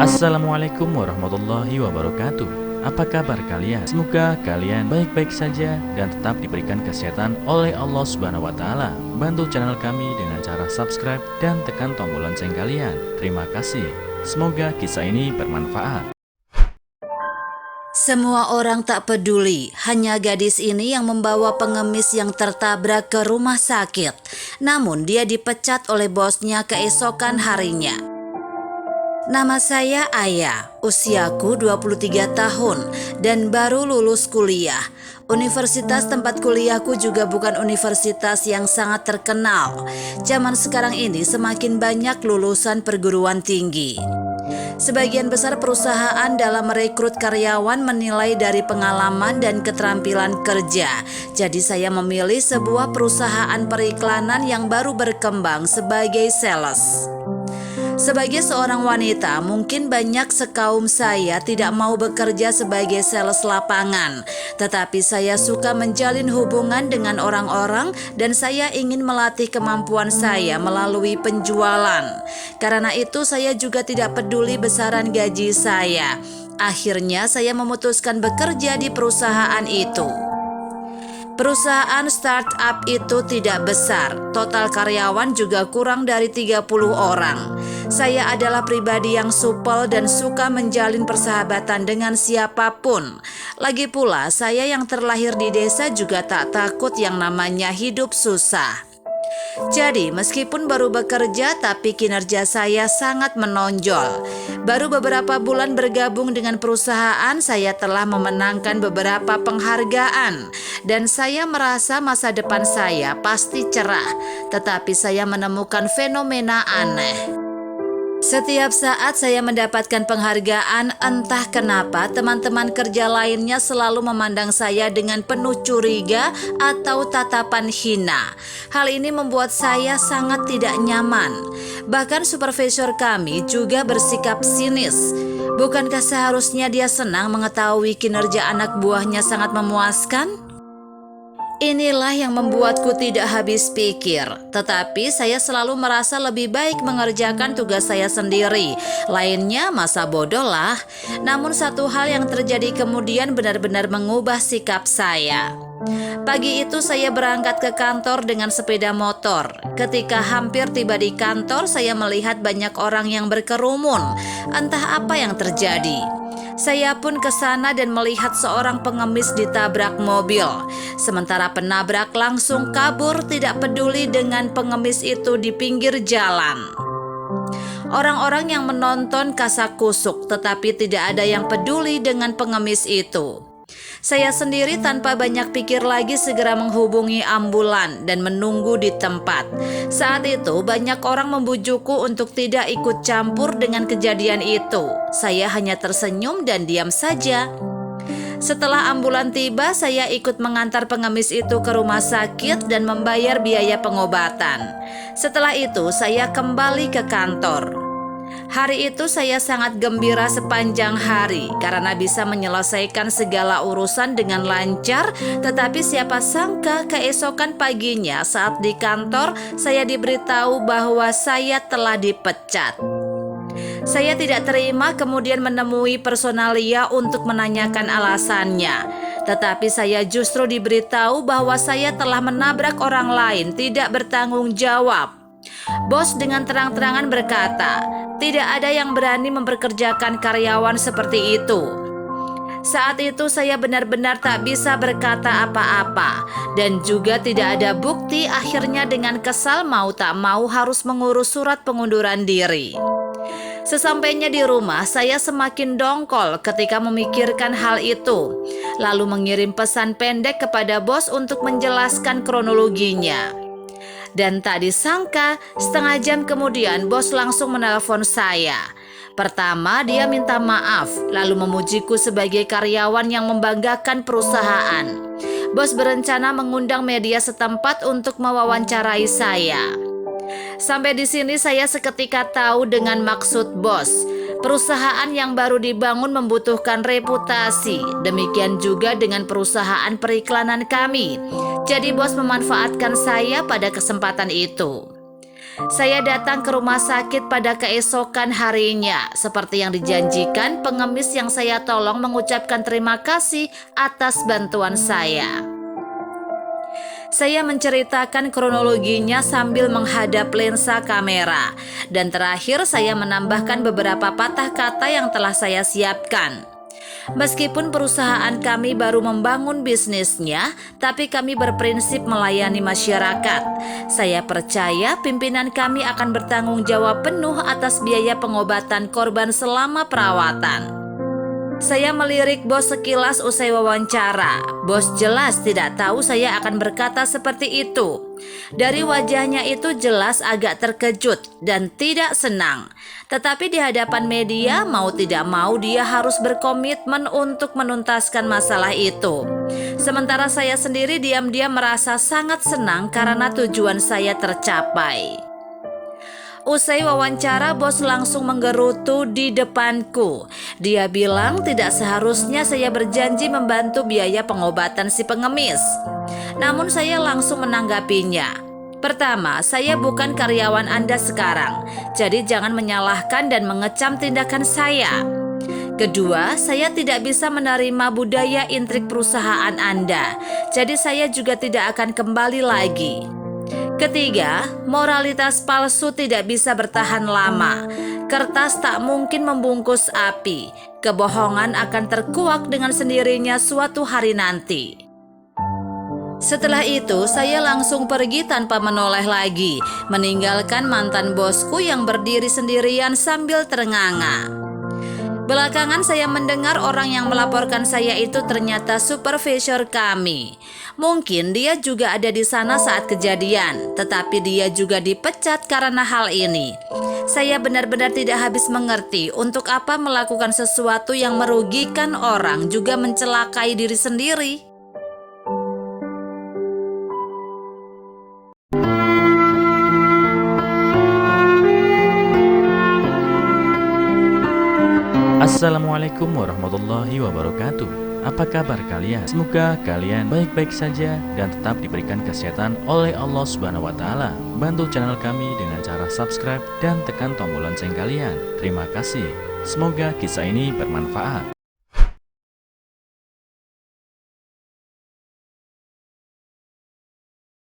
Assalamualaikum warahmatullahi wabarakatuh. Apa kabar kalian? Semoga kalian baik-baik saja dan tetap diberikan kesehatan oleh Allah Subhanahu wa Ta'ala. Bantu channel kami dengan cara subscribe dan tekan tombol lonceng kalian. Terima kasih. Semoga kisah ini bermanfaat. Semua orang tak peduli, hanya gadis ini yang membawa pengemis yang tertabrak ke rumah sakit. Namun dia dipecat oleh bosnya keesokan harinya. Nama saya Aya, usiaku 23 tahun dan baru lulus kuliah. Universitas tempat kuliahku juga bukan universitas yang sangat terkenal. Zaman sekarang ini semakin banyak lulusan perguruan tinggi. Sebagian besar perusahaan dalam merekrut karyawan menilai dari pengalaman dan keterampilan kerja. Jadi saya memilih sebuah perusahaan periklanan yang baru berkembang sebagai sales. Sebagai seorang wanita, mungkin banyak sekaum saya tidak mau bekerja sebagai sales lapangan. Tetapi saya suka menjalin hubungan dengan orang-orang dan saya ingin melatih kemampuan saya melalui penjualan. Karena itu saya juga tidak peduli besaran gaji saya. Akhirnya saya memutuskan bekerja di perusahaan itu. Perusahaan startup itu tidak besar, total karyawan juga kurang dari 30 orang. Saya adalah pribadi yang supel dan suka menjalin persahabatan dengan siapapun. Lagi pula, saya yang terlahir di desa juga tak takut yang namanya hidup susah. Jadi meskipun baru bekerja tapi kinerja saya sangat menonjol. Baru beberapa bulan bergabung dengan perusahaan, saya telah memenangkan beberapa penghargaan dan saya merasa masa depan saya pasti cerah. Tetapi saya menemukan fenomena aneh. Setiap saat saya mendapatkan penghargaan, entah kenapa teman-teman kerja lainnya selalu memandang saya dengan penuh curiga atau tatapan hina. Hal ini membuat saya sangat tidak nyaman. Bahkan supervisor kami juga bersikap sinis. Bukankah seharusnya dia senang mengetahui kinerja anak buahnya sangat memuaskan? Inilah yang membuatku tidak habis pikir, tetapi saya selalu merasa lebih baik mengerjakan tugas saya sendiri. Lainnya masa bodoh lah. Namun satu hal yang terjadi kemudian benar-benar mengubah sikap saya. Pagi itu saya berangkat ke kantor dengan sepeda motor. Ketika hampir tiba di kantor, saya melihat banyak orang yang berkerumun. Entah apa yang terjadi. Saya pun ke sana dan melihat seorang pengemis ditabrak mobil. Sementara penabrak langsung kabur tidak peduli dengan pengemis itu di pinggir jalan. Orang-orang yang menonton kasakusuk tetapi tidak ada yang peduli dengan pengemis itu. Saya sendiri tanpa banyak pikir lagi segera menghubungi ambulan dan menunggu di tempat. Saat itu banyak orang membujukku untuk tidak ikut campur dengan kejadian itu. Saya hanya tersenyum dan diam saja. Setelah ambulan tiba, saya ikut mengantar pengemis itu ke rumah sakit dan membayar biaya pengobatan. Setelah itu saya kembali ke kantor. Hari itu saya sangat gembira sepanjang hari karena bisa menyelesaikan segala urusan dengan lancar. Tetapi siapa sangka keesokan paginya saat di kantor saya diberitahu bahwa saya telah dipecat. Saya tidak terima kemudian menemui personalia untuk menanyakan alasannya. Tetapi saya justru diberitahu bahwa saya telah menabrak orang lain tidak bertanggung jawab. Bos dengan terang-terangan berkata, tidak ada yang berani mempekerjakan karyawan seperti itu. Saat itu saya benar-benar tak bisa berkata apa-apa dan juga tidak ada bukti. Akhirnya dengan kesal mau tak mau harus mengurus surat pengunduran diri. Sesampainya di rumah, saya semakin dongkol ketika memikirkan hal itu. Lalu mengirim pesan pendek kepada bos untuk menjelaskan kronologinya. Dan tak disangka, setengah jam kemudian bos langsung menelpon saya. Pertama, dia minta maaf, lalu memujiku sebagai karyawan yang membanggakan perusahaan. Bos berencana mengundang media setempat untuk mewawancarai saya. Sampai di sini saya seketika tahu dengan maksud bos. Perusahaan yang baru dibangun membutuhkan reputasi. Demikian juga dengan perusahaan periklanan kami. Jadi bos memanfaatkan saya pada kesempatan itu. Saya datang ke rumah sakit pada keesokan harinya. Seperti yang dijanjikan, pengemis yang saya tolong mengucapkan terima kasih atas bantuan saya. Saya menceritakan kronologinya sambil menghadap lensa kamera. Dan terakhir saya menambahkan beberapa patah kata yang telah saya siapkan. Meskipun perusahaan kami baru membangun bisnisnya, tapi kami berprinsip melayani masyarakat. Saya percaya pimpinan kami akan bertanggung jawab penuh atas biaya pengobatan korban selama perawatan. Saya melirik bos sekilas usai wawancara. Bos jelas tidak tahu saya akan berkata seperti itu. Dari wajahnya itu jelas agak terkejut dan tidak senang. Tetapi di hadapan media, mau tidak mau dia harus berkomitmen untuk menuntaskan masalah itu. Sementara saya sendiri diam-diam merasa sangat senang karena tujuan saya tercapai. Usai wawancara, bos langsung menggerutu di depanku. Dia bilang tidak seharusnya saya berjanji membantu biaya pengobatan si pengemis. Namun saya langsung menanggapinya. Pertama, saya bukan karyawan Anda sekarang, jadi jangan menyalahkan dan mengecam tindakan saya. Kedua, saya tidak bisa menerima budaya intrik perusahaan Anda, jadi saya juga tidak akan kembali lagi. Ketiga, moralitas palsu tidak bisa bertahan lama. Kertas tak mungkin membungkus api. Kebohongan akan terkuak dengan sendirinya suatu hari nanti. Setelah itu, saya langsung pergi tanpa menoleh lagi, meninggalkan mantan bosku yang berdiri sendirian sambil terenganga. Belakangan saya mendengar orang yang melaporkan saya itu ternyata supervisor kami. Mungkin dia juga ada di sana saat kejadian, tetapi dia juga dipecat karena hal ini. Saya benar-benar tidak habis mengerti untuk apa melakukan sesuatu yang merugikan orang juga mencelakai diri sendiri. Assalamualaikum warahmatullahi wabarakatuh. Apa kabar kalian? Semoga kalian baik-baik saja dan tetap diberikan kesehatan oleh Allah Subhanahu wa taala. Bantu channel kami dengan cara subscribe dan tekan tombol lonceng kalian. Terima kasih. Semoga kisah ini bermanfaat.